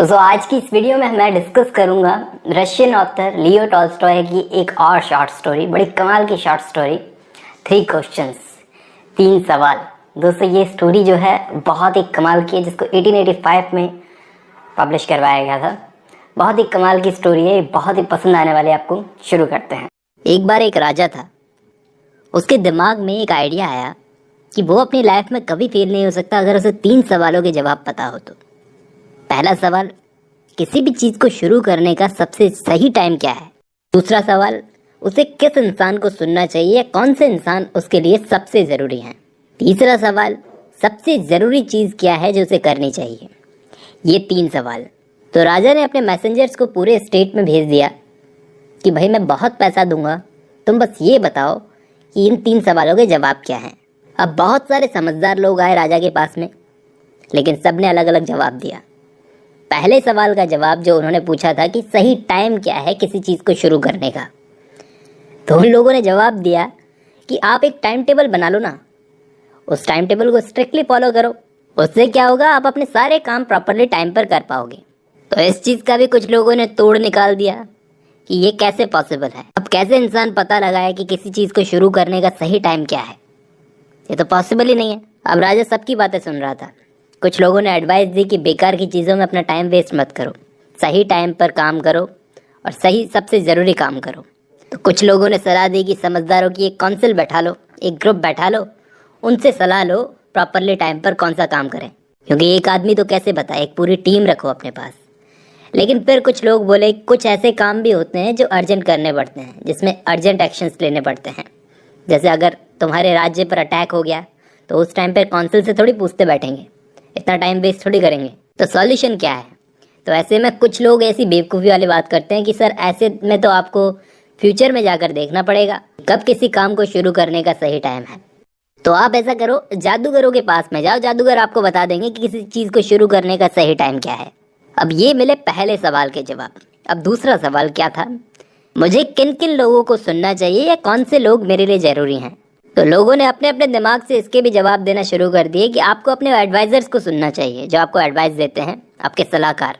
तो आज की इस वीडियो में मैं डिस्कस करूंगा रशियन ऑथर लियो टॉल्स्टॉय की एक और शॉर्ट स्टोरी, बड़ी कमाल की शॉर्ट स्टोरी, 3 क्वेश्चंस, 3 सवाल। दोस्तों ये स्टोरी जो है बहुत ही कमाल की है, जिसको 1885 में पब्लिश करवाया गया था। बहुत ही कमाल की स्टोरी है, बहुत ही पसंद आने वाली है आपको। शुरू करते हैं। एक बार एक राजा था, उसके दिमाग में एक आइडिया आया कि वो अपनी लाइफ में कभी फेल नहीं हो सकता अगर उसे 3 सवालों के जवाब पता हो तो। पहला सवाल, किसी भी चीज़ को शुरू करने का सबसे सही टाइम क्या है। दूसरा सवाल, उसे किस इंसान को सुनना चाहिए या कौन से इंसान उसके लिए सबसे ज़रूरी हैं। तीसरा सवाल, सबसे ज़रूरी चीज़ क्या है जो उसे करनी चाहिए। ये 3 सवाल। तो राजा ने अपने मैसेंजर्स को पूरे स्टेट में भेज दिया कि भाई मैं बहुत पैसा दूंगा, तुम बस ये बताओ कि इन 3 सवालों के जवाब क्या हैं। अब बहुत सारे समझदार लोग आए राजा के पास में, लेकिन सब ने अलग अलग जवाब दिया। पहले सवाल का जवाब जो उन्होंने पूछा था कि सही टाइम क्या है किसी चीज़ को शुरू करने का, तो उन लोगों ने जवाब दिया कि आप एक टाइम टेबल बना लो ना, उस टाइम टेबल को स्ट्रिक्टली फॉलो करो, उससे क्या होगा, आप अपने सारे काम प्रॉपरली टाइम पर कर पाओगे। तो इस चीज़ का भी कुछ लोगों ने तोड़ निकाल दिया कि ये कैसे पॉसिबल है। अब कैसे इंसान पता लगाए कि किसी चीज़ को शुरू करने का सही टाइम क्या है, ये तो पॉसिबल ही नहीं है। अब राजा सबकी बातें सुन रहा था। कुछ लोगों ने एडवाइस दी कि बेकार की चीज़ों में अपना टाइम वेस्ट मत करो, सही टाइम पर काम करो और सही सबसे ज़रूरी काम करो। तो कुछ लोगों ने सलाह दी कि समझदारों की एक काउंसिल बैठा लो, एक ग्रुप बैठा लो, उनसे सलाह लो प्रॉपरली टाइम पर कौन सा काम करें, क्योंकि एक आदमी तो कैसे बताए, एक पूरी टीम रखो अपने पास। लेकिन फिर कुछ लोग बोले कुछ ऐसे काम भी होते हैं जो अर्जेंट करने पड़ते हैं, जिसमें अर्जेंट एक्शंस लेने पड़ते हैं। जैसे अगर तुम्हारे राज्य पर अटैक हो गया तो उस टाइम पर काउंसिल से थोड़ी पूछते बैठेंगे, इतना टाइम वेस्ट थोड़ी करेंगे। तो सॉल्यूशन क्या है। तो ऐसे में कुछ लोग ऐसी बेवकूफ़ी वाली बात करते हैं कि सर ऐसे में तो आपको फ्यूचर में जाकर देखना पड़ेगा कब किसी काम को शुरू करने का सही टाइम है। तो आप ऐसा करो, जादूगरों के पास में जाओ, जादूगर आपको बता देंगे कि किसी चीज़ को शुरू करने का सही टाइम क्या है। अब ये मिले पहले सवाल के जवाब। अब दूसरा सवाल क्या था, मुझे किन किन लोगों को सुनना चाहिए या कौन से लोग मेरे लिए ज़रूरी हैं। तो लोगों ने अपने अपने दिमाग से इसके भी जवाब देना शुरू कर दिए कि आपको अपने एडवाइजर्स को सुनना चाहिए, जो आपको एडवाइस देते हैं, आपके सलाहकार।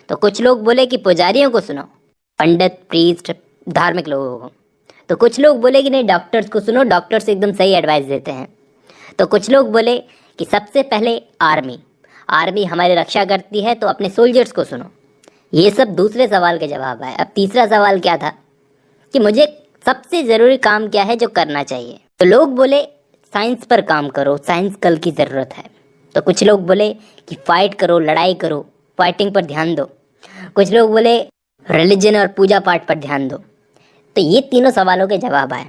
तो कुछ लोग बोले कि पुजारियों को सुनो, पंडित, प्रीस्ट, धार्मिक लोगों को। तो कुछ लोग बोले कि नहीं, डॉक्टर्स को सुनो, डॉक्टर्स एकदम सही एडवाइस देते हैं। तो कुछ लोग बोले कि सबसे पहले आर्मी हमारी रक्षा करती है, तो अपने सोल्जर्स को सुनो। ये सब दूसरे सवाल के जवाब आए। अब तीसरा सवाल क्या था कि मुझे सबसे ज़रूरी काम क्या है जो करना चाहिए। तो लोग बोले साइंस पर काम करो, साइंस कल की ज़रूरत है। तो कुछ लोग बोले कि फाइट करो, लड़ाई करो, फाइटिंग पर ध्यान दो। कुछ लोग बोले रिलीजन और पूजा पाठ पर ध्यान दो। तो ये तीनों सवालों के जवाब आए।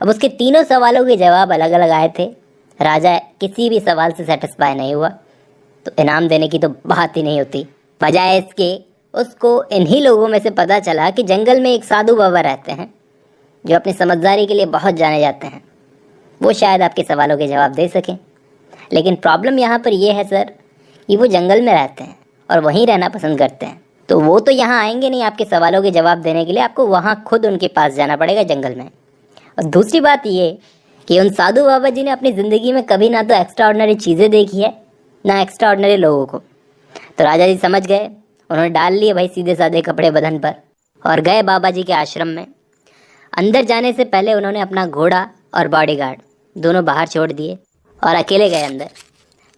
अब उसके तीनों सवालों के जवाब अलग अलग आए थे। राजा किसी भी सवाल से सेटिस्फाई नहीं हुआ, तो इनाम देने की तो बात ही नहीं होती। बजाय इसके उसको इन्हीं लोगों में से पता चला कि जंगल में एक साधु बाबा रहते हैं जो अपनी समझदारी के लिए बहुत जाने जाते हैं। वो शायद आपके सवालों के जवाब दे सकें। लेकिन प्रॉब्लम यहाँ पर यह है सर कि वो जंगल में रहते हैं और वहीं रहना पसंद करते हैं, तो वो तो यहाँ आएंगे नहीं आपके सवालों के जवाब देने के लिए। आपको वहाँ खुद उनके पास जाना पड़ेगा जंगल में। और दूसरी बात ये कि उन साधु बाबा जी ने अपनी ज़िंदगी में कभी ना तो एक्स्ट्रा ऑर्डिनरी चीज़ें देखी है, ना एक्स्ट्रा ऑर्डिनरी लोगों को। तो राजा जी समझ गए, उन्होंने डाल लिए भाई सीधे साधे कपड़े बदन पर और गए बाबा जी के आश्रम में। अंदर जाने से पहले उन्होंने अपना घोड़ा और बॉडीगार्ड दोनों बाहर छोड़ दिए और अकेले गए अंदर।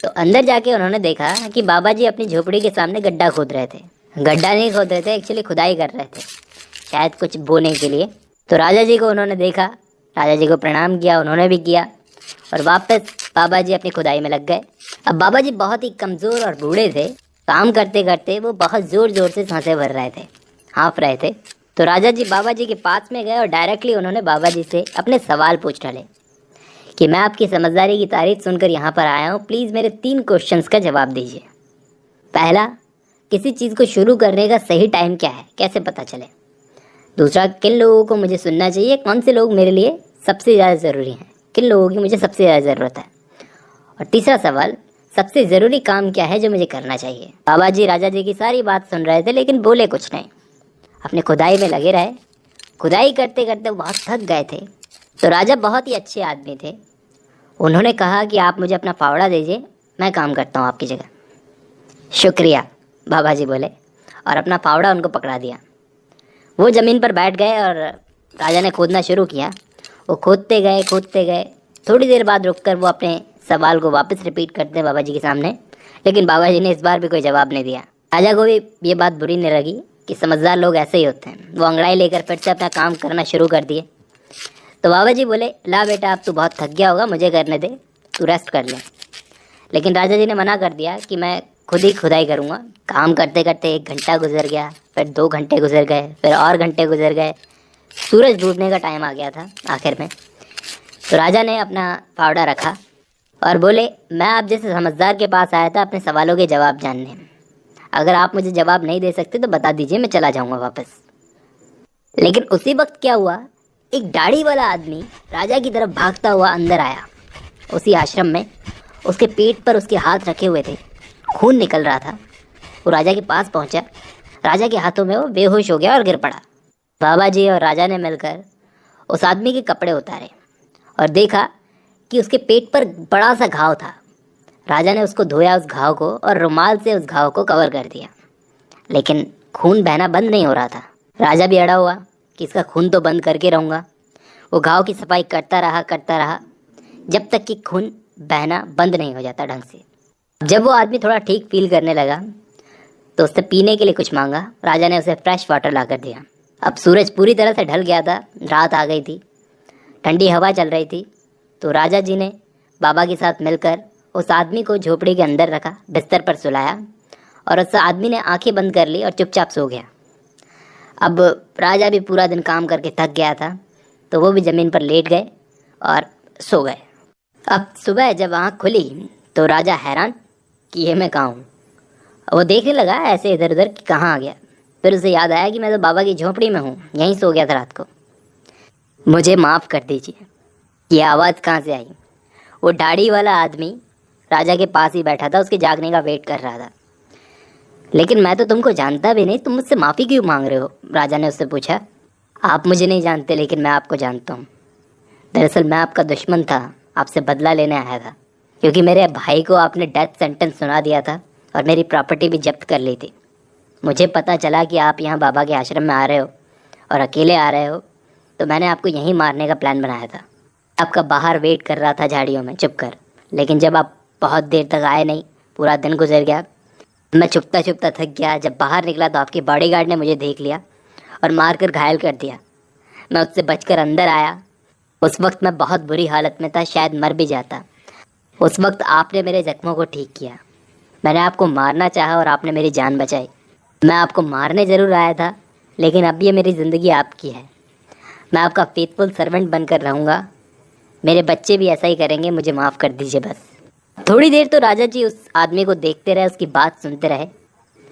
तो अंदर जाके उन्होंने देखा कि बाबा जी अपनी झोपड़ी के सामने गड्ढा खोद रहे थे। गड्ढा नहीं खोद रहे थे, एक्चुअली खुदाई कर रहे थे, शायद कुछ बोने के लिए। तो राजा जी को उन्होंने देखा, राजा जी को प्रणाम किया, उन्होंने भी किया और वापस बाबा जी अपनी खुदाई में लग गए। अब बाबा जी बहुत ही कमज़ोर और बूढ़े थे। काम करते करते वो बहुत ज़ोर ज़ोर से सांसें भर रहे थे, हाँफ रहे थे। तो राजा जी बाबा जी के पास में गए और डायरेक्टली उन्होंने बाबा जी से अपने सवाल पूछ डाले कि मैं आपकी समझदारी की तारीफ सुनकर यहाँ पर आया हूँ, प्लीज़ मेरे 3 क्वेश्चंस का जवाब दीजिए। पहला, किसी चीज़ को शुरू करने का सही टाइम क्या है, कैसे पता चले। दूसरा, किन लोगों को मुझे सुनना चाहिए, कौन से लोग मेरे लिए सबसे ज़्यादा ज़रूरी हैं, किन लोगों की मुझे सबसे ज़्यादा ज़रूरत है। और तीसरा सवाल, सबसे ज़रूरी काम क्या है जो मुझे करना चाहिए। बाबा जी राजा जी की सारी बात सुन रहे थे, लेकिन बोले कुछ नहीं, अपने खुदाई में लगे रहे। खुदाई करते करते बहुत थक गए थे। तो राजा बहुत ही अच्छे आदमी थे, उन्होंने कहा कि आप मुझे अपना फावड़ा दीजिए, मैं काम करता हूँ आपकी जगह। शुक्रिया। बाबा जी बोले, और अपना फावड़ा उनको पकड़ा दिया। वो ज़मीन पर बैठ गए और राजा ने खोदना शुरू किया। वो खोदते गए। थोड़ी देर बाद रुककर वो अपने सवाल को वापस रिपीट करते हैं बाबा जी के सामने, लेकिन बाबा जी ने इस बार भी कोई जवाब नहीं दिया। राजा को भी ये बात बुरी नहीं लगी कि समझदार लोग ऐसे ही होते हैं। वो अंगड़ाई लेकर फिर से अपना काम करना शुरू कर दिए। तो बाबा जी बोले, ला बेटा, अब तू बहुत थक गया होगा, मुझे करने दे, तू रेस्ट कर ले। लेकिन राजा जी ने मना कर दिया कि मैं खुद ही खुदाई करूँगा। काम करते करते 1 घंटा गुजर गया, फिर 2 घंटे गुजर गए, फिर और घंटे गुजर गए। सूरज डूबने का टाइम आ गया था आखिर में। तो राजा ने अपना फावड़ा रखा और बोले, मैं आप जैसे समझदार के पास आया था अपने सवालों के जवाब जानने। अगर आप मुझे जवाब नहीं दे सकते तो बता दीजिए, मैं चला जाऊंगा वापस। लेकिन उसी वक्त क्या हुआ, एक दाढ़ी वाला आदमी राजा की तरफ भागता हुआ अंदर आया। उसी आश्रम में उसके पेट पर उसके हाथ रखे हुए थे, खून निकल रहा था। वो राजा के पास पहुंचा। राजा के हाथों में वो बेहोश हो गया और गिर पड़ा। बाबा जी और राजा ने मिलकर उस आदमी के कपड़े उतारे और देखा कि उसके पेट पर बड़ा सा घाव था। राजा ने उसको धोया, उस घाव को, और रुमाल से उस घाव को कवर कर दिया। लेकिन खून बहना बंद नहीं हो रहा था। राजा भी अड़ा हुआ कि इसका खून तो बंद करके रहूँगा। वो घाव की सफाई करता रहा जब तक कि खून बहना बंद नहीं हो जाता ढंग से। जब वो आदमी थोड़ा ठीक फील करने लगा तो उससे पीने के लिए कुछ मांगा। राजा ने उसे फ्रेश वाटर ला कर दिया। अब सूरज पूरी तरह से ढल गया था, रात आ गई थी, ठंडी हवा चल रही थी। तो राजा जी ने बाबा के साथ मिलकर उस आदमी को झोपड़ी के अंदर रखा, बिस्तर पर सुलाया, और उस आदमी ने आंखें बंद कर ली और चुपचाप सो गया। अब राजा भी पूरा दिन काम करके थक गया था, तो वो भी ज़मीन पर लेट गए और सो गए। अब सुबह जब आँख खुली तो राजा हैरान कि ये मैं कहाँ हूँ। वो देखने लगा ऐसे इधर उधर कि कहाँ आ गया। फिर उसे याद आया कि मैं तो बाबा की झोपड़ी में हूँ, यहीं सो गया था रात को। मुझे माफ़ कर दीजिए। ये आवाज़ कहाँ से आई? वो दाढ़ी वाला आदमी राजा के पास ही बैठा था, उसके जागने का वेट कर रहा था। लेकिन मैं तो तुमको जानता भी नहीं, तुम मुझसे माफ़ी क्यों मांग रहे हो? राजा ने उससे पूछा। आप मुझे नहीं जानते, लेकिन मैं आपको जानता हूँ। दरअसल मैं आपका दुश्मन था, आपसे बदला लेने आया था, क्योंकि मेरे भाई को आपने डेथ सेंटेंस सुना दिया था और मेरी प्रॉपर्टी भी जब्त कर ली थी। मुझे पता चला कि आप यहाँ बाबा के आश्रम में आ रहे हो और अकेले आ रहे हो, तो मैंने आपको यहीं मारने का प्लान बनाया था। आपका बाहर वेट कर रहा था झाड़ियों में छुप कर, लेकिन जब आप बहुत देर तक आए नहीं, पूरा दिन गुजर गया, मैं छुपता छुपता थक गया। जब बाहर निकला तो आपके बॉडीगार्ड ने मुझे देख लिया और मारकर घायल कर दिया। मैं उससे बचकर अंदर आया। उस वक्त मैं बहुत बुरी हालत में था, शायद मर भी जाता। उस वक्त आपने मेरे जख्मों को ठीक किया। मैंने आपको मारना चाहा और आपने मेरी जान बचाई। मैं आपको मारने ज़रूर आया था, लेकिन अब ये मेरी ज़िंदगी आपकी है। मैं आपका फेथफुल सर्वेंट बनकर रहूँगा। मेरे बच्चे भी ऐसा ही करेंगे। मुझे माफ़ कर दीजिए बस। थोड़ी देर तो राजा जी उस आदमी को देखते रहे, उसकी बात सुनते रहे।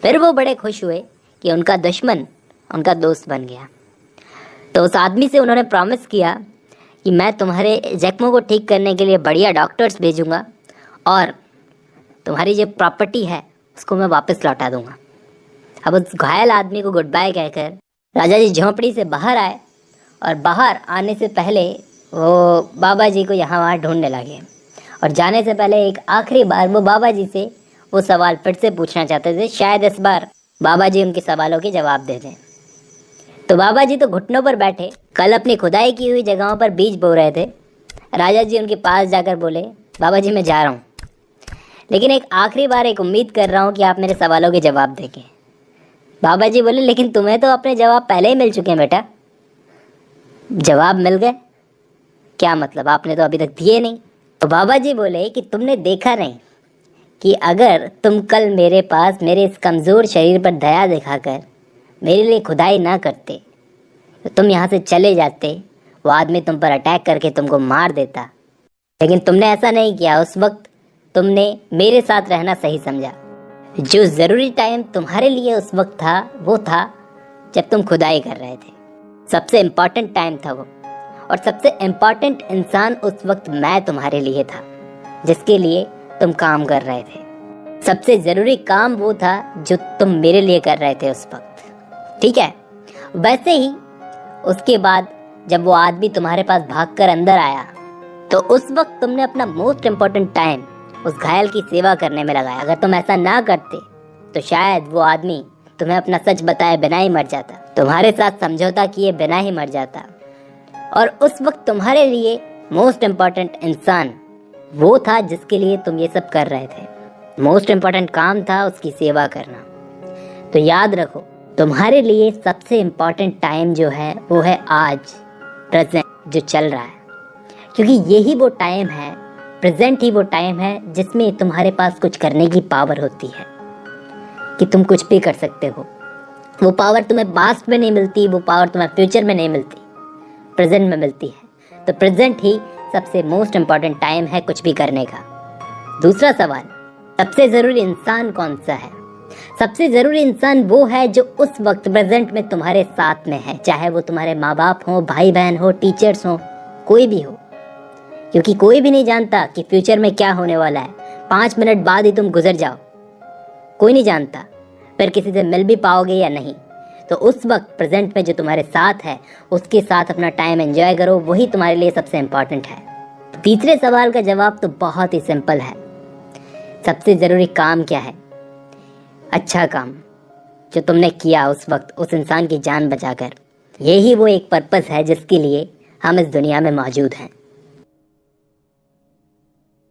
फिर वो बड़े खुश हुए कि उनका दुश्मन उनका दोस्त बन गया। तो उस आदमी से उन्होंने प्रॉमिस किया कि मैं तुम्हारे जख्मों को ठीक करने के लिए बढ़िया डॉक्टर्स भेजूँगा और तुम्हारी जो प्रॉपर्टी है उसको मैं वापस लौटा दूँगा। अब उस घायल आदमी को गुड बाय कहकर राजा जी झोंपड़ी से बाहर आए, और बाहर आने से पहले वो बाबा जी को यहाँ वहाँ ढूंढने लगे। और जाने से पहले एक आखिरी बार वो बाबा जी से वो सवाल फिर से पूछना चाहते थे। शायद इस बार बाबा जी उनके सवालों के जवाब दे दें। तो बाबा जी तो घुटनों पर बैठे कल अपनी खुदाई की हुई जगहों पर बीज बो रहे थे। राजा जी उनके पास जाकर बोले, बाबा जी मैं जा रहा हूँ, लेकिन एक आखिरी बार एक उम्मीद कर रहा हूँ कि आप मेरे सवालों के जवाब देंगे। बाबा जी बोले, लेकिन तुम्हें तो अपने जवाब पहले ही मिल चुके हैं बेटा। जवाब मिल गए? क्या मतलब, आपने तो अभी तक दिए नहीं। तो बाबा जी बोले कि तुमने देखा नहीं कि अगर तुम कल मेरे पास मेरे इस कमज़ोर शरीर पर दया दिखाकर मेरे लिए खुदाई ना करते तो तुम यहाँ से चले जाते, वो आदमी तुम पर अटैक करके तुमको मार देता। लेकिन तुमने ऐसा नहीं किया। उस वक्त तुमने मेरे साथ रहना सही समझा। जो ज़रूरी टाइम तुम्हारे लिए उस वक्त था वो था जब तुम खुदाई कर रहे थे। सबसे इम्पॉर्टेंट टाइम था वो, और सबसे इम्पॉर्टेंट इंसान उस वक्त मैं तुम्हारे लिए था जिसके लिए तुम काम कर रहे थे। सबसे ज़रूरी काम वो था जो तुम मेरे लिए कर रहे थे उस वक्त, ठीक है। वैसे ही उसके बाद जब वो आदमी तुम्हारे पास भागकर अंदर आया तो उस वक्त तुमने अपना मोस्ट इम्पॉर्टेंट टाइम उस घायल की सेवा करने में लगाया। अगर तुम ऐसा ना करते तो शायद वो आदमी तुम्हें अपना सच बताए बिना ही मर जाता, तुम्हारे साथ समझौता किए बिना ही मर जाता। और उस वक्त तुम्हारे लिए मोस्ट इम्पॉर्टेंट इंसान वो था जिसके लिए तुम ये सब कर रहे थे। मोस्ट इम्पॉर्टेंट काम था उसकी सेवा करना। तो याद रखो, तुम्हारे लिए सबसे इम्पॉर्टेंट टाइम जो है वो है आज, प्रेजेंट जो चल रहा है। क्योंकि यही वो टाइम है, प्रेजेंट ही वो टाइम है जिसमें तुम्हारे पास कुछ करने की पावर होती है कि तुम कुछ भी कर सकते हो। वो पावर तुम्हें पास्ट में नहीं मिलती, वो पावर तुम्हें फ्यूचर में नहीं मिलती, प्रेजेंट में मिलती है। तो प्रेजेंट ही सबसे मोस्ट इम्पॉर्टेंट टाइम है कुछ भी करने का। दूसरा सवाल, सबसे ज़रूरी इंसान कौन सा है? सबसे ज़रूरी इंसान वो है जो उस वक्त प्रेजेंट में तुम्हारे साथ में है, चाहे वो तुम्हारे माँ बाप हो, भाई बहन हो, टीचर्स हो, कोई भी हो। क्योंकि कोई भी नहीं जानता कि फ्यूचर में क्या होने वाला है। 5 मिनट बाद ही तुम गुजर जाओ, कोई नहीं जानता फिर किसी से मिल भी पाओगे या नहीं। तो उस वक्त प्रेजेंट में जो तुम्हारे साथ है उसके साथ अपना टाइम एंजॉय करो, वही तुम्हारे लिए सबसे इम्पॉर्टेंट है। तीसरे सवाल का जवाब तो बहुत ही सिंपल है। सबसे ज़रूरी काम क्या है? अच्छा काम जो तुमने किया उस वक्त उस इंसान की जान बचाकर। यही वो एक पर्पस है जिसके लिए हम इस दुनिया में मौजूद हैं।